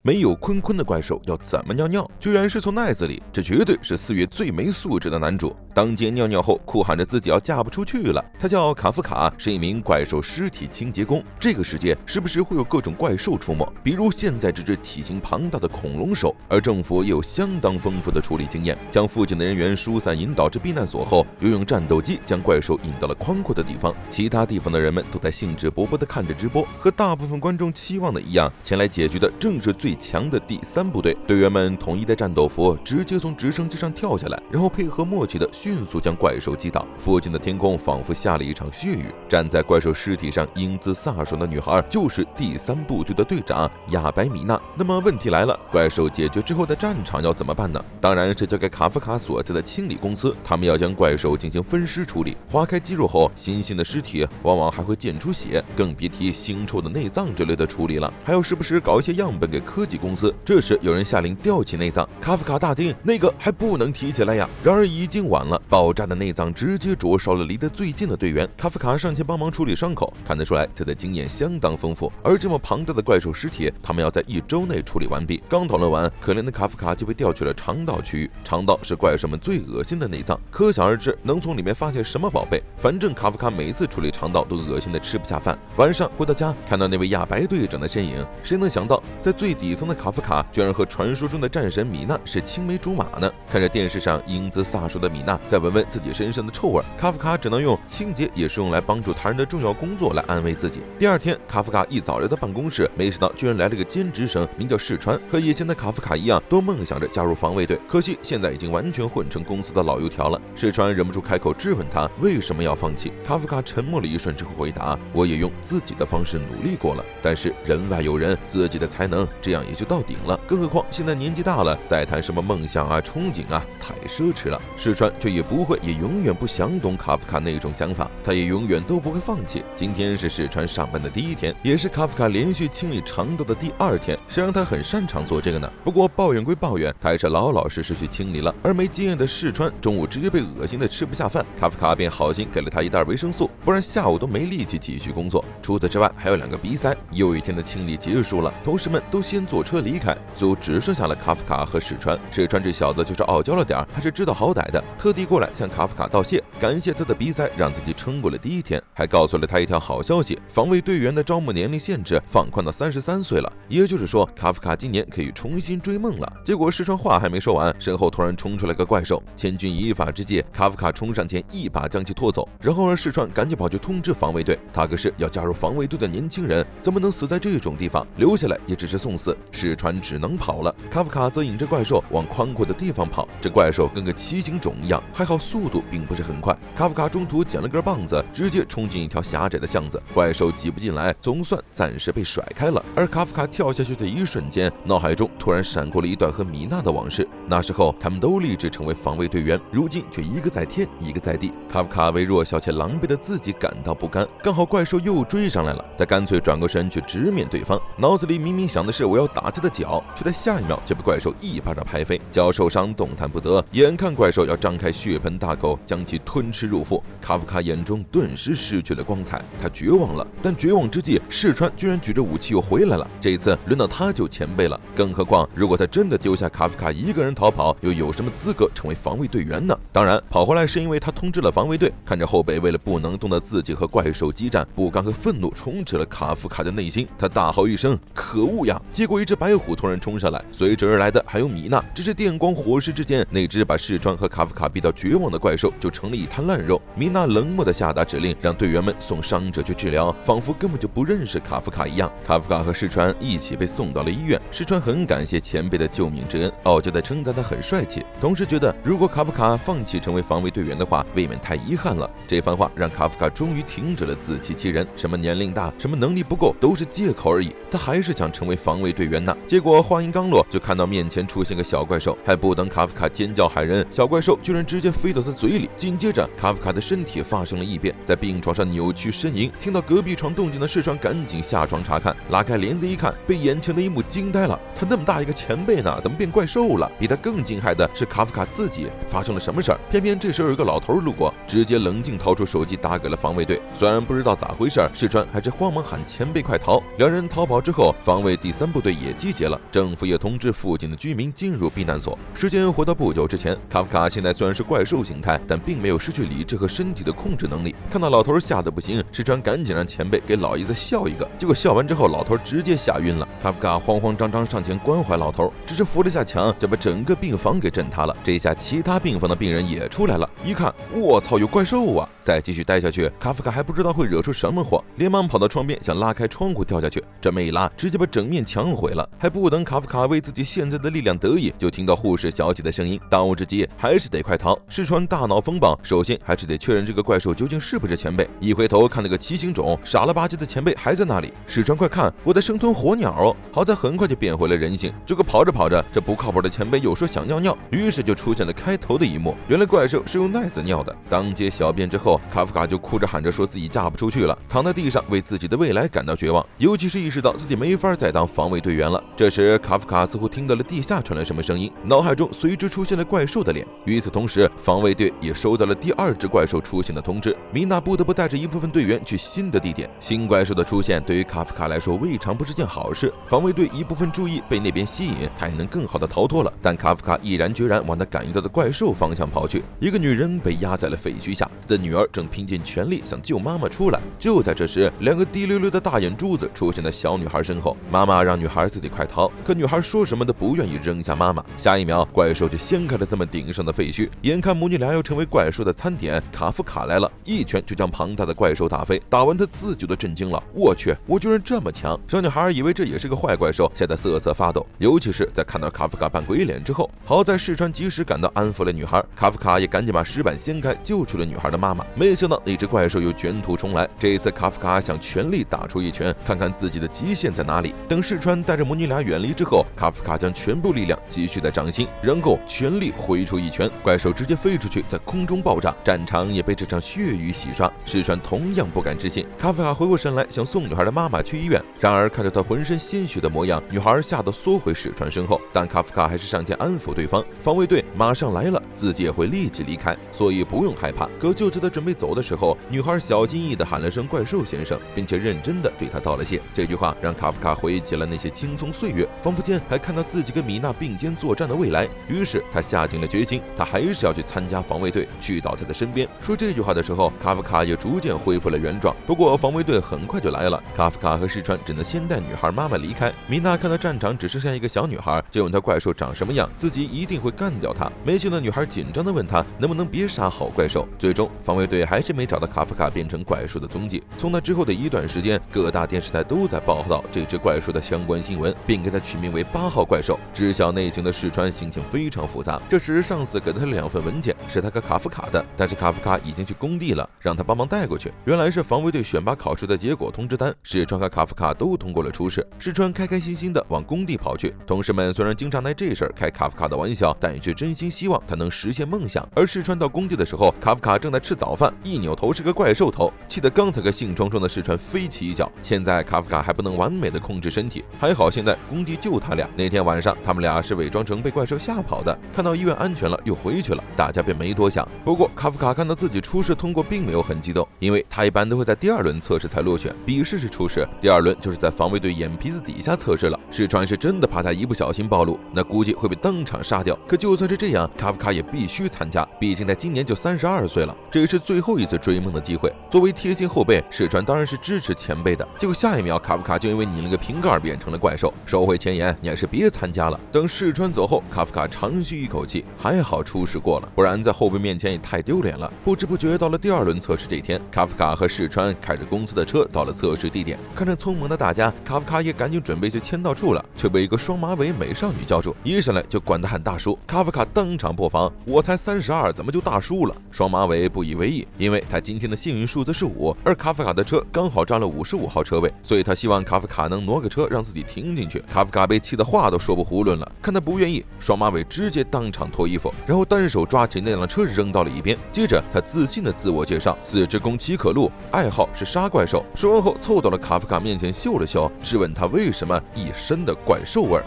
没有坤坤的怪兽要怎么尿尿？居然是从奈子里，这绝对是4月最没素质的男主。当街尿尿后，哭喊着自己要嫁不出去了。他叫卡夫卡，是一名怪兽尸体清洁工。这个世界时不时会有各种怪兽出没，比如现在这只体型庞大的恐龙兽，而政府也有相当丰富的处理经验，将附近的人员疏散引导至避难所后，又用战斗机将怪兽引到了宽阔的地方。其他地方的人们都在兴致勃勃地看着直播，和大部分观众期望的一样，前来解决的正是最强的第3部队。队员们统一的战斗服，直接从直升机上跳下来，然后配合默契的迅速将怪兽击倒。附近的天空仿佛下了一场血雨。站在怪兽尸体上英姿飒爽的女孩，就是第3部队的队长亚白米娜。那么问题来了，怪兽解决之后的战场要怎么办呢？当然是交给卡夫卡所在的清理公司，他们要将怪兽进行分尸处理，划开肌肉后，新鲜的尸体往往还会溅出血，更别提腥臭的内脏之类的处理了。还要时不时搞一些样本给科技公司。这时有人下令吊起内脏，卡夫卡大惊，那个还不能提起来呀！然而已经晚了，爆炸的内脏直接灼烧了离得最近的队员。卡夫卡上前帮忙处理伤口，看得出来他的经验相当丰富。而这么庞大的怪兽尸体，他们要在1周内处理完毕。刚讨论完，可怜的卡夫卡就被调去了肠道区域。肠道是怪兽们最恶心的内脏，可想而知能从里面发现什么宝贝。反正卡夫卡每次处理肠道都恶心的吃不下饭。晚上回到家，看到那位亚白队长的身影，谁能想到在最底层的卡夫卡居然和传说中的战神米娜是青梅竹马呢？看着电视上英姿飒爽的米娜再闻闻自己身上的臭味，卡夫卡只能用清洁也是用来帮助他人的重要工作来安慰自己。第2天，卡夫卡一早来到办公室，没想到居然来了个兼职生，名叫世川。和以前的卡夫卡一样，都梦想着加入防卫队，可惜现在已经完全混成公司的老油条了。世川忍不住开口质问他为什么要放弃。卡夫卡沉默了一瞬之后回答：我也用自己的方式努力过了，但是人外有人，自己的才能这样也就到顶了。更何况现在年纪大了，再谈什么梦想啊憧憬啊，太奢侈了。世川却也不会，也永远不想懂卡夫卡那种想法，他也永远都不会放弃。今天是世川上班的第1天，也是卡夫卡连续清理肠道的第2天，谁让他很擅长做这个呢？不过抱怨归抱怨，他还是老老实实去清理了。而没经验的世川中午直接被恶心的吃不下饭，卡夫卡便好心给了他一袋维生素，不然下午都没力气继续工作。除此之外，还有2个鼻塞。又一天的清理结束了，同事们都先坐车离开，最后只剩下了卡夫卡和世川。世川这小子就是傲娇了点，还是知道好歹的，特地过来向卡夫卡道谢，感谢他的鼻塞让自己撑过了第1天，还告诉了他一条好消息：防卫队员的招募年龄限制放宽到33岁了，也就是说卡夫卡今年可以重新追梦了。结果世川话还没说完，身后突然冲出来个怪兽，千钧一发之际，卡夫卡冲上前一把将其拖走，然后世川赶紧跑去通知防卫队，他可是要加入防卫队的年轻人，怎么能死在这种地方？留下来也只是送死。世川只能跑了，卡夫卡则引着怪兽往宽阔的地方跑。这怪兽跟个骑行种一样，还好速度并不是很快。卡夫卡中途捡了根棒子，直接冲进一条狭窄的巷子，怪兽挤不进来，总算暂时被甩开了。而卡夫卡跳下去的一瞬间，脑海中突然闪过了一段和米娜的往事。那时候他们都立志成为防卫队员，如今却一个在天，一个在地。卡夫卡为弱小且狼狈的自己感到不甘，刚好怪兽又追上来了，他干脆转过身去直面对方，脑子里明明想的是我要打他的脚，却在下一秒就被怪兽一巴掌拍飞，脚受伤动弹不得。眼看怪兽要张开血盆大口将其吞吃入腹，卡夫卡眼中顿时失去了光彩，他绝望了。但绝望之际，世川居然举着武器又回来了，这一次轮到他救前辈了。更何况如果他真的丢下卡夫卡一个人逃跑，又有什么资格成为防卫队员呢？当然跑回来是因为他通知了防卫队。看着后辈为了不能动的自己和怪兽激战，不甘和愤怒充斥了卡夫卡的内心，他大吼一声可恶呀！结果一只白虎突然冲上来，随之而来的还有米娜。只是电光火石之间，那只把世川和卡夫卡逼到绝望的怪兽就成了一滩烂肉。米娜冷漠地下达指令，让队员们送伤者去治疗，仿佛根本就不认识卡夫卡一样。卡夫卡和世川一起被送到了医院，世川很感谢前辈的救命之恩，傲娇地称赞他很帅气，同时觉得如果卡夫卡放弃成为防卫队员的话，未免太遗憾了。这番话让卡夫卡终于停止了自欺欺人，什么年龄大，什么能力不够，都是借口而已，他还是想成为防卫队员呢。结果话音刚落，就看到面前出现个小怪兽，还不等卡夫卡尖叫喊人，小怪兽居然直接飞到他嘴里。紧接着卡夫卡的身体发生了异变，在病床上扭曲呻吟。听到隔壁床动静的世川赶紧下床查看，拉开帘子一看，被眼前的一幕惊呆了。他那么大一个前辈呢，怎么变怪兽了？比他更惊骇的是卡夫卡自己，发生了什么事儿？偏偏这时候有个老头路过，直接冷静掏出手机打给了防卫队。虽然不知道咋回事，世川还是慌忙喊前辈快逃。2人逃跑之后，防卫第3部队也集结了，政府也通知附近的居民进入避难所。时间回到不久之前，卡夫卡现在虽然是怪兽形态，但并没有失去理智和身体的控制能力。看到老头吓得不行，石川赶紧让前辈给老爷子笑一个，结果笑完之后，老头直接吓晕了。卡夫卡慌慌张张上前关怀老头，只是扶了下墙，就把整个病房给震塌了。这下其他病房的病人也出来了，一看，我操，有怪兽啊！再继续待下去，卡夫卡还不知道会惹出什么祸，连忙跑到窗边想拉开窗户跳下去，这么一拉，直接把整面墙毁了。还不等卡夫卡为自己现在的力量得意，就听到护士小姐的声音，当务之急还是得快逃。石川大脑风暴，首先还是得确认这个怪兽究竟是不是前辈。一回头看那个奇形种，傻了吧唧的前辈还在那里。石川快看，我在生吞活鸟哦！好在很快就变回了人性。结果跑着跑着，这不靠谱的前辈又说想尿尿，于是就出现了开头的一幕。原来怪兽是用奈子尿的。当街小便之后，卡夫卡就哭着喊着说自己嫁不出去了，躺在地上为自己的未来感到绝望，尤其是意识到自己没法再当防卫队员了。这时卡夫卡似乎听到了地下传来什么声音，脑海中随之出现了怪兽的脸。与此同时，防卫队也收到了第二只怪兽出现的通知，米娜不得不带着一部分队员去新的地点。新怪兽的出现对于卡夫卡来说未尝不是件好事，防卫队一部分注意被那边吸引，他也能更好的逃脱了。但卡夫卡毅然决然往他感应到的怪兽方向跑去。一个女人被压在了废墟下，她的女儿正拼尽全力想救妈妈出来。就在这时，两个滴溜溜的大眼珠子出现在小女孩身后，妈妈让女孩自己快逃，可女孩说什么都不愿意扔下妈妈。下一秒，怪兽就掀开了他们顶上的废墟，眼看母女俩要成为怪兽的餐点，卡夫卡来了，一拳就将庞大的怪兽打飞。打完他自己都震惊了，我去，我居然这么强！小女孩以为这也是个坏怪兽，吓得瑟瑟发抖，尤其是在看到卡夫卡扮鬼脸之后。好在石川及时赶到安抚了女孩，卡夫卡也赶紧把石板掀开，救出了女孩的妈妈。没想到那只怪兽又卷土重来，这一次卡夫卡想全力打出一拳，看看自己的极限在哪里。等石川带着母女俩远离之后，卡夫卡将全部力量积蓄在掌心，然后全力挥出一拳，怪兽直接飞出去，在空中爆炸，战场也被这场血雨洗刷。石川同样不敢置信，卡夫卡回过神来想送女孩的妈妈去医院，然而看着她浑身鲜血的模样，女孩吓得缩回石川身后，但卡夫卡还是上前安抚对方，防卫队马上来了，自己也会立即离开，所以不用害怕。可就在他准备走的时候，女孩小心翼翼地喊了声怪兽先生，并且认真地对他道了谢。这句话让卡夫卡回忆起了那些青葱岁月，仿佛间还看到自己跟米娜并肩作战的未来。于是他下定了决心，他还是要去参加防卫队，去到他的身边。说这句话的时候，卡夫卡也逐渐恢复了原状。不过防卫队很快就来了，卡夫卡和石川只能先带女孩妈妈离开。米娜看到战场只剩下一个小女孩，就问她怪兽长什么样，自己一定会干掉她。没想到女孩紧张地问她能不能别杀好怪兽。最终防卫队还是没找到卡夫卡变成怪兽的踪迹。从那之后的一段时间，各大电视台都在报道这只怪兽的相关新闻，并给它取名为8号怪兽。知晓内情的石川心情非常复杂。这时上司给了他2份文件，是他和卡夫卡的，但是卡夫卡已经去工地了，让他帮忙带过去。原来是防卫队选拔考试的结果通知单，石川和卡夫卡都通过了初试。石川开开心心的往工地跑去，同事们虽然经常拿这事儿开卡夫卡的玩笑，但也却真心希望他能实现梦想。而石川到工地的时候，卡夫卡正在吃早饭，一扭头是个怪兽头，气得刚才个兴冲冲的石川飞起一脚。现在卡夫卡还不能完美的控制身体，还好现在工地就他俩。那天晚上他们俩是伪装成被怪兽吓跑的，看到医院安全了又回去了，大家便没多想。不过卡夫卡看到自己初试通过并没有很激动，因为他一般都会在第2轮测试才落选，笔试是初试，第2轮就是在防卫队眼皮子底下测试了。石川是真的怕他一不小心暴露，那估计会被当场杀掉。可就算是这样，卡夫卡也必须参加，毕竟他今年就32岁了，这也是最后一次追梦的机会。作为贴心后辈，石川当然是支持前辈的。结果下一秒，卡夫卡就因为拧了个瓶盖变成了怪兽。收回前言，你还是别参加了。等石川走后，卡夫卡长吁一口气，还好初试过了，不然在后辈面前也太丢脸了。不知不觉到了第2轮测试这天，卡夫卡和石川开着公司的车到了测试地点。看着匆忙的大家，卡夫卡也赶紧准备去签到处了，却被一个双马尾美少女叫住，一上来就管他喊大叔。卡夫卡当场破防，我才32，怎么就大叔了？双马尾不以为意，因为他今天的幸运数字是5，而卡夫卡的车刚好占了55号车位，所以他希望卡夫卡能挪个车让自己停进去。卡夫卡被气得话都说不囫囵了，看他不愿意，双马尾直接当场脱衣服，然后单手抓起那辆车扔到了一边。接着他自信的自我介绍：4只公齐可录，爱好是杀怪兽。说完后凑到了卡夫卡面前嗅了嗅，质问他为什么一身的怪兽味儿。